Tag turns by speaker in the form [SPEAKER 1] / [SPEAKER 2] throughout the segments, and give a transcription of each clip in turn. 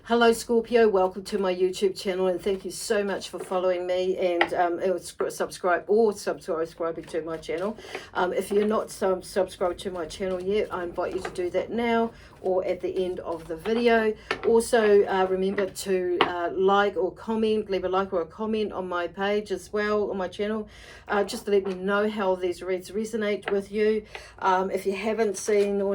[SPEAKER 1] Hello Scorpio, welcome to my YouTube channel and thank you so much for following me and subscribing to my channel. If you're not subscribed to my channel yet, I invite you to do that now or at the end of the video. Also remember to like or comment, leave a like or a comment on my page as well, on my channel, just to let me know how these reads resonate with you. If you haven't seen or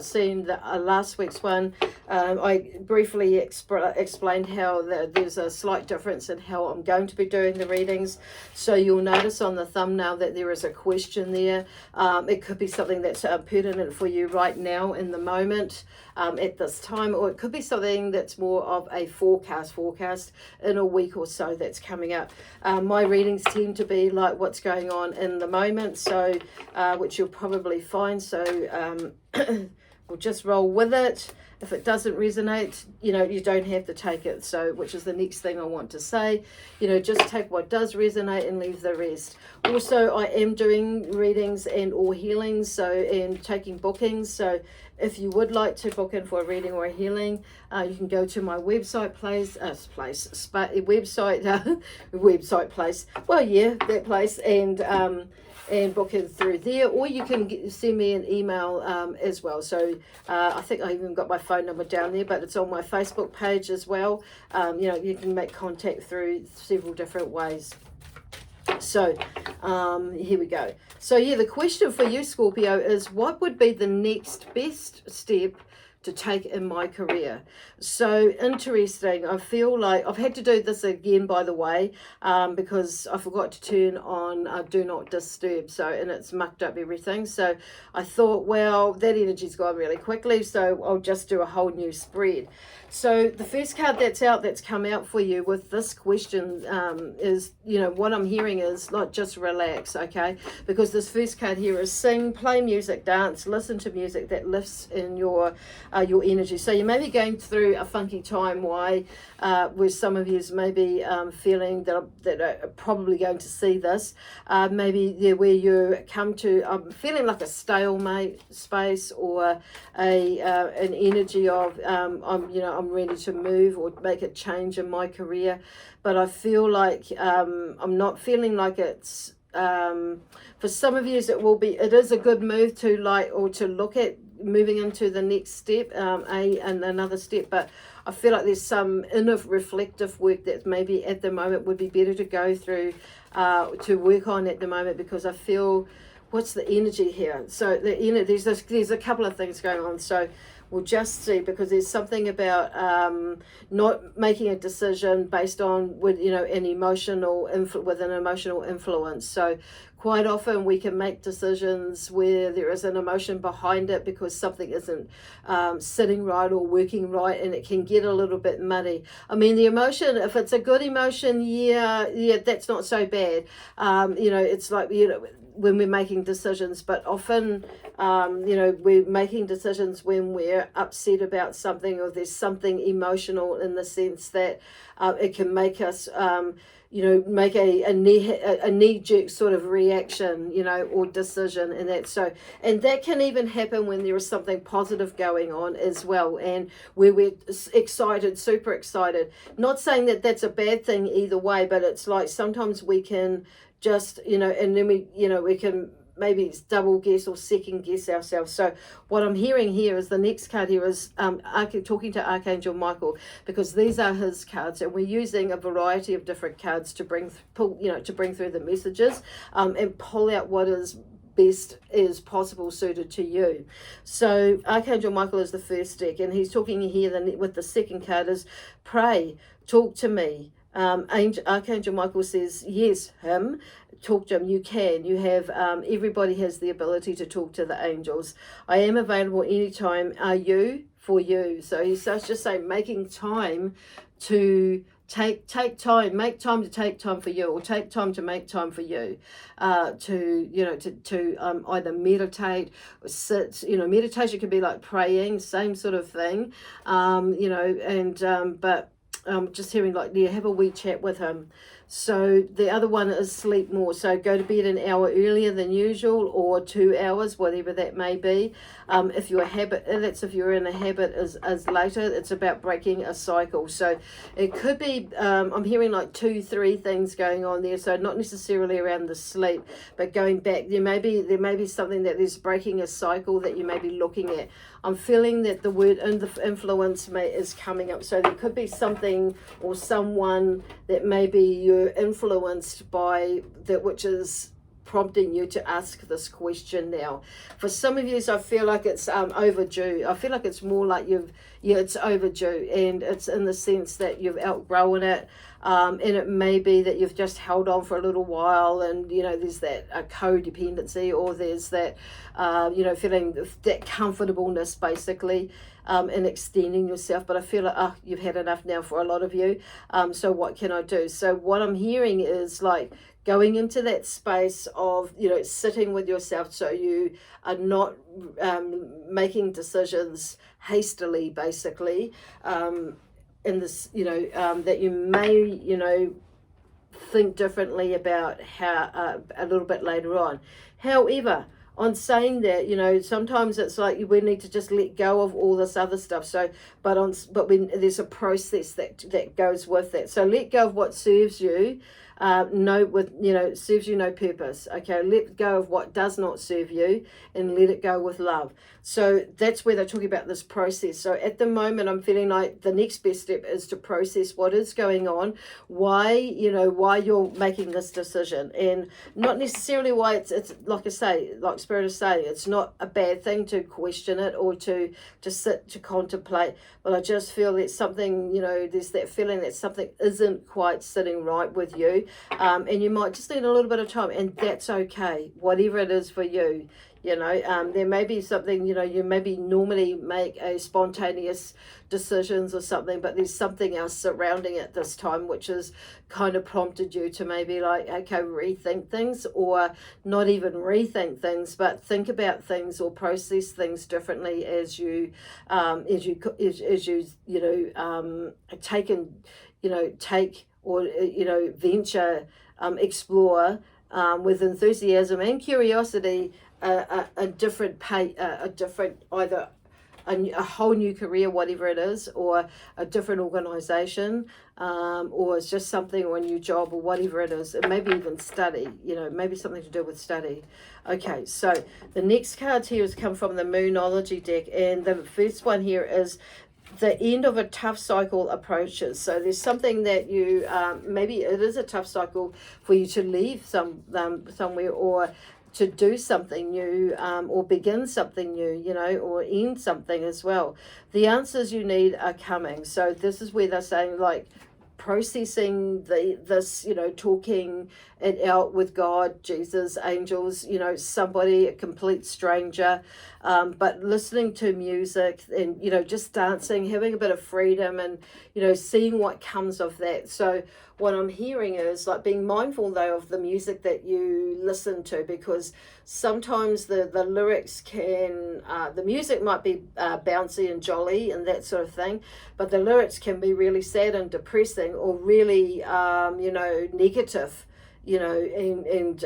[SPEAKER 1] seen the last week's one, I briefly explained how there's a slight difference in how I'm going to be doing the readings. So you'll notice on the thumbnail that there is a question there. It could be something that's pertinent for you right now in the moment, at this time, or it could be something that's more of a forecast in a week or so that's coming up. My readings tend to be like what's going on in the moment, so which you'll probably find. So we'll just roll with it. If it doesn't resonate, you don't have to take it. So, which is the next thing I want to say. Just take what does resonate and leave the rest. Also, I am doing readings and or healings, and taking bookings. So, if you would like to book in for a reading or a healing, you can go to my website and book it through there, or you can send me an email as well. So I think I even got my phone number down there, but it's on my Facebook page as well. You can make contact through several different ways. So here we go. So yeah, the question for you, Scorpio, is what would be the next best step to take in my career? So interesting. I feel like I've had to do this again, by the way, because I forgot to turn on do not disturb, and it's mucked up everything. So I thought, well, that energy's gone really quickly, so I'll just do a whole new spread. So the first card that's come out for you with this question is, what I'm hearing is like, just relax, okay? Because this first card here is sing, play music, dance, listen to music that lifts in your energy. So you may be going through a funky time, where some of you may be feeling that are probably going to see this. Maybe where you come to feeling like a stalemate space, or an energy of I'm ready to move or make a change in my career, but I feel like I'm not feeling like it's for some of you it is a good move to look at moving into the next step, and another step, but I feel like there's some inner reflective work that maybe at the moment would be better to go through, to work on at the moment, because I feel, what's the energy here? So there's a couple of things going on. So we'll just see, because there's something about not making a decision based on with an emotional influence. So quite often we can make decisions where there is an emotion behind it because something isn't sitting right or working right, and it can get a little bit muddy. I mean, the emotion, if it's a good emotion, yeah, that's not so bad. It's like, when we're making decisions, but often we're making decisions when we're upset about something, or there's something emotional in the sense that it can make us make a knee-jerk sort of reaction, or decision, and that can even happen when there is something positive going on as well, and where we're excited, super excited. Not saying that that's a bad thing either way, but it's like sometimes we can just, and then we can maybe double guess or second guess ourselves. So what I'm hearing here is the next card here is talking to Archangel Michael, because these are his cards, and we're using a variety of different cards to bring through the messages, and pull out what is best is possible suited to you. So Archangel Michael is the first deck, and he's talking here with the second card is pray, talk to me. Archangel Michael says, yes, him, talk to him. You have, everybody has the ability to talk to the angels. I am available anytime. Are you? For you. So he's just saying, making time to take time, make time to take time for you, or take time to make time for you, to either meditate or sit. Meditation can be like praying, same sort of thing, but just hearing like, have a wee chat with him. So the other one is sleep more. So go to bed an hour earlier than usual, or 2 hours, whatever that may be. If you're in a habit as later, it's about breaking a cycle. So it could be, I'm hearing like 2-3 things going on there. So not necessarily around the sleep, but going back, there may be something that is breaking a cycle that you may be looking at. I'm feeling that the word influence is coming up. So there could be something or someone that maybe you're influenced by, that which is prompting you to ask this question now. For some of you, I feel like it's overdue. I feel like it's more like it's overdue, and it's in the sense that you've outgrown it. And it may be that you've just held on for a little while, and there's that codependency, or there's that feeling that comfortableness basically, in extending yourself. But I feel like you've had enough now for a lot of you. So what can I do? So what I'm hearing is like going into that space of sitting with yourself, so you are not making decisions hastily basically, in this, that you may, think differently about how a little bit later on. However, on saying that, sometimes it's like we need to just let go of all this other stuff. So, but when there's a process that goes with that. So let go of what serves you. Serves you no purpose. Okay, let go of what does not serve you and let it go with love. So that's where they're talking about this process. So at the moment, I'm feeling like the next best step is to process what is going on, why you're making this decision, and not necessarily why it's like I say, like Spirit is saying, it's not a bad thing to question it or to just sit to contemplate. But I just feel that something, there's that feeling that something isn't quite sitting right with you. And you might just need a little bit of time, and that's okay, whatever it is for you. There may be something, you maybe normally make a spontaneous decisions or something, but there's something else surrounding it this time, which has kind of prompted you to maybe like, okay, rethink things, or not even rethink things, but think about things or process things differently as you take or venture, explore with enthusiasm and curiosity a different either a whole new career, whatever it is, or a different organization, or it's just something, or a new job, or whatever it is. It may be even study, maybe something to do with study. Okay, so the next cards here has come from the Moonology deck, and the first one here is the end of a tough cycle approaches. So there's something that you, maybe it is a tough cycle for you to leave somewhere, or to do something new, or begin something new, or end something as well. The answers you need are coming. So this is where they're saying, like, processing this, talking it out with God, Jesus, angels, somebody, a complete stranger, but listening to music and, just dancing, having a bit of freedom, and, seeing what comes of that. So what I'm hearing is like being mindful though of the music that you listen to, because sometimes the lyrics can, the music might be bouncy and jolly and that sort of thing, but the lyrics can be really sad and depressing, or really, negative, and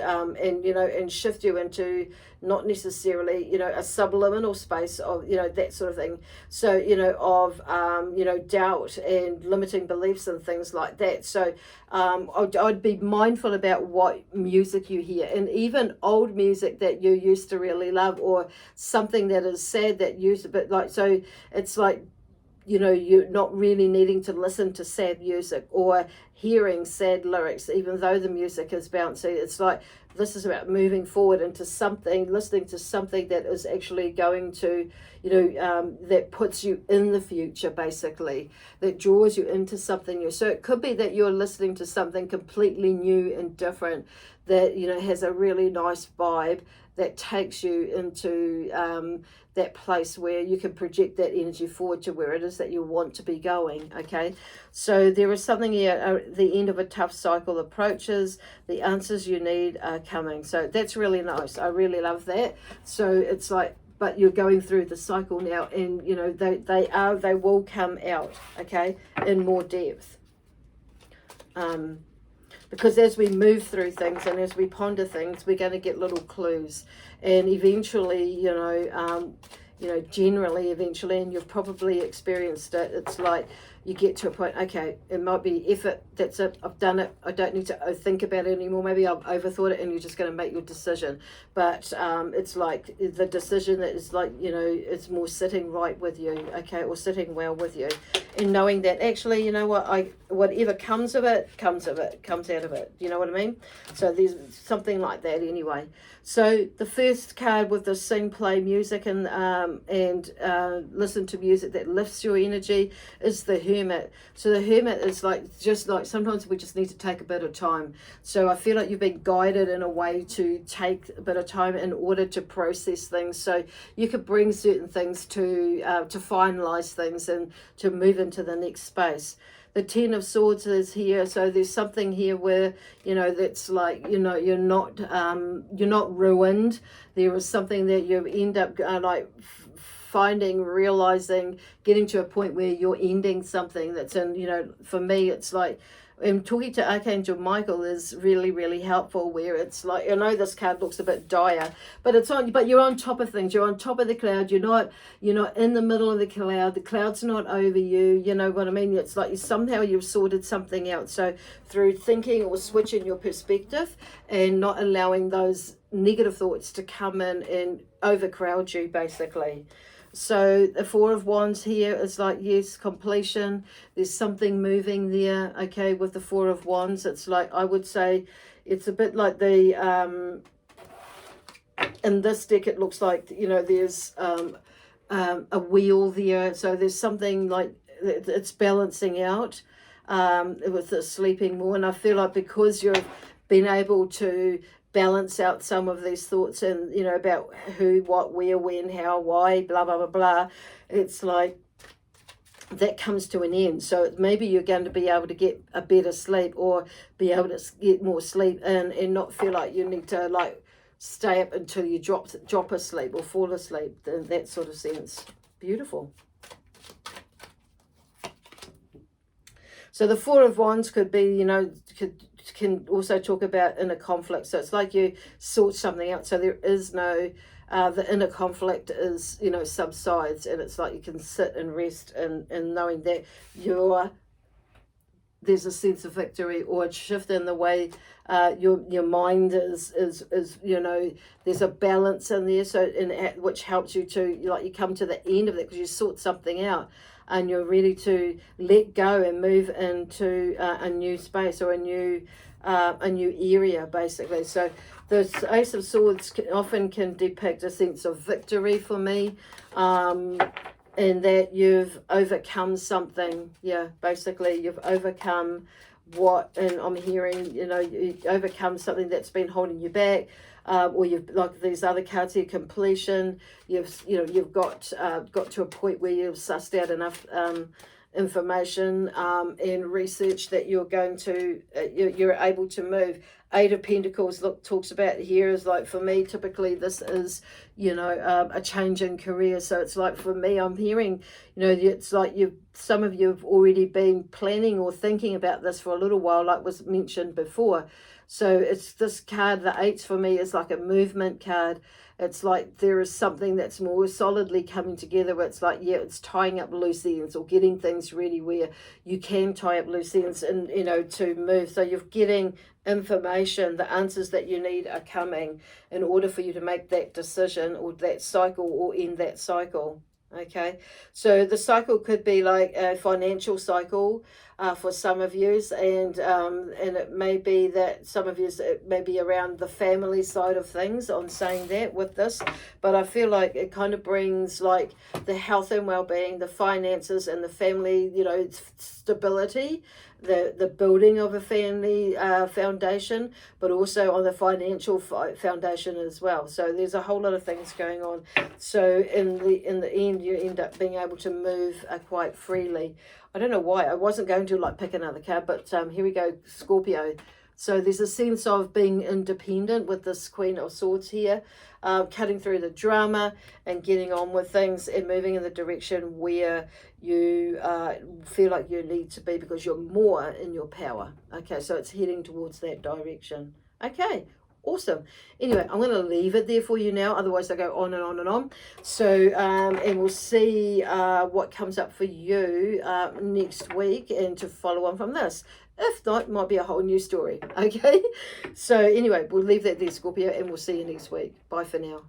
[SPEAKER 1] shift you into not necessarily, a subliminal space of, that sort of thing. So, of, doubt and limiting beliefs and things like that. So I'd be mindful about what music you hear, and even old music that you used to really love, or something that is sad that you, but like, so it's like, you're not really needing to listen to sad music or hearing sad lyrics, even though the music is bouncy. It's like, this is about moving forward into something, listening to something that is actually going to, that puts you in the future, basically, that draws you into something new. So it could be that you're listening to something completely new and different that, has a really nice vibe that takes you into that place where you can project that energy forward to where it is that you want to be going. Okay, so there is something here, the end of a tough cycle approaches, the answers you need are coming. So that's really nice. I really love that. So it's like, but you're going through the cycle now, and they will come out, okay, in more depth. because as we move through things and as we ponder things, we're going to get little clues, and eventually, generally, eventually, and you've probably experienced it, it's like you get to a point, okay, it might be effort, that's it, I've done it, I don't need to think about it anymore, maybe I've overthought it, and you're just going to make your decision. But it's like the decision that is like, it's more sitting right with you, okay, or sitting well with you, and knowing that actually, you know what, whatever comes of it, comes out of it, you know what I mean? So there's something like that anyway. So the first card with the sing, play music, and listen to music that lifts your energy is the Hermit. So the Hermit is just like sometimes we just need to take a bit of time. So I feel like you've been guided in a way to take a bit of time in order to process things. So you could bring certain things to finalize things and to move into the next space. The Ten of Swords is here, so there's something here where, that's like, you're not ruined. There is something that you end up finding, realizing, getting to a point where you're ending something that's in, for me, it's like, and talking to Archangel Michael is really, really helpful, where it's like, I know this card looks a bit dire, but you're on top of things, you're on top of the cloud, you're not in the middle of the cloud's not over you, you know what I mean? It's like somehow you've sorted something out. So through thinking or switching your perspective and not allowing those negative thoughts to come in and overcrowd you, basically. So the Four of Wands here is like, yes, completion. There's something moving there, okay, with the Four of Wands. It's like, I would say, it's a bit like the, in this deck, it looks like, there's a wheel there. So there's something like, it's balancing out with the sleeping more. And I feel like because you've been able to balance out some of these thoughts and about who, what, where, when, how, why, blah blah blah blah, it's like that comes to an end. So maybe you're going to be able to get a better sleep, or be able to get more sleep and not feel like you need to stay up until you drop asleep or fall asleep, in that sort of sense. Beautiful. So the Four of Wands could be, can also talk about inner conflict. So it's like you sort something out. So there is no, the inner conflict is, subsides, and it's like you can sit and rest and knowing that there's a sense of victory, or a shift in the way your mind is there's a balance in there. So which helps you to, you come to the end of it because you sort something out. And you're ready to let go and move into a new space, or a new area, basically. So the Ace of Swords often can depict a sense of victory for me, and that you've overcome something. Yeah, basically you've overcome and I'm hearing, you overcome something that's been holding you back. Or you've, like these other cards here, completion. You've got to a point where you've sussed out enough information and research that you're going to you're able to move. Eight of Pentacles talks about here is like, for me, typically this is a change in career. So it's like, for me, I'm hearing it's like some of you have already been planning or thinking about this for a little while, like was mentioned before. So it's this card, the eights, for me is like a movement card. It's like there is something that's more solidly coming together, where it's like, yeah, it's tying up loose ends, or getting things ready where you can tie up loose ends and, to move. So you're getting information, the answers that you need are coming in order for you to make that decision, or that cycle, or end that cycle. Okay, so the cycle could be like a financial cycle for some of you, and it may be that some of you, it may be around the family side of things. I'm saying that with this, but I feel like it kind of brings like the health and well-being, the finances, and the family, stability, the building of a family foundation, but also on the financial foundation as well. So there's a whole lot of things going on. So in the end, you end up being able to move quite freely. I don't know why. I wasn't going to pick another card, but here we go, Scorpio. So there's a sense of being independent with this Queen of Swords here, cutting through the drama and getting on with things and moving in the direction where you feel like you need to be because you're more in your power. Okay, so it's heading towards that direction. Okay, awesome. Anyway, I'm going to leave it there for you now. Otherwise, I go on and on and on. So, and we'll see what comes up for you next week and to follow on from this. If not, it might be a whole new story. Okay. So anyway, we'll leave that there, Scorpio, and we'll see you next week. Bye for now.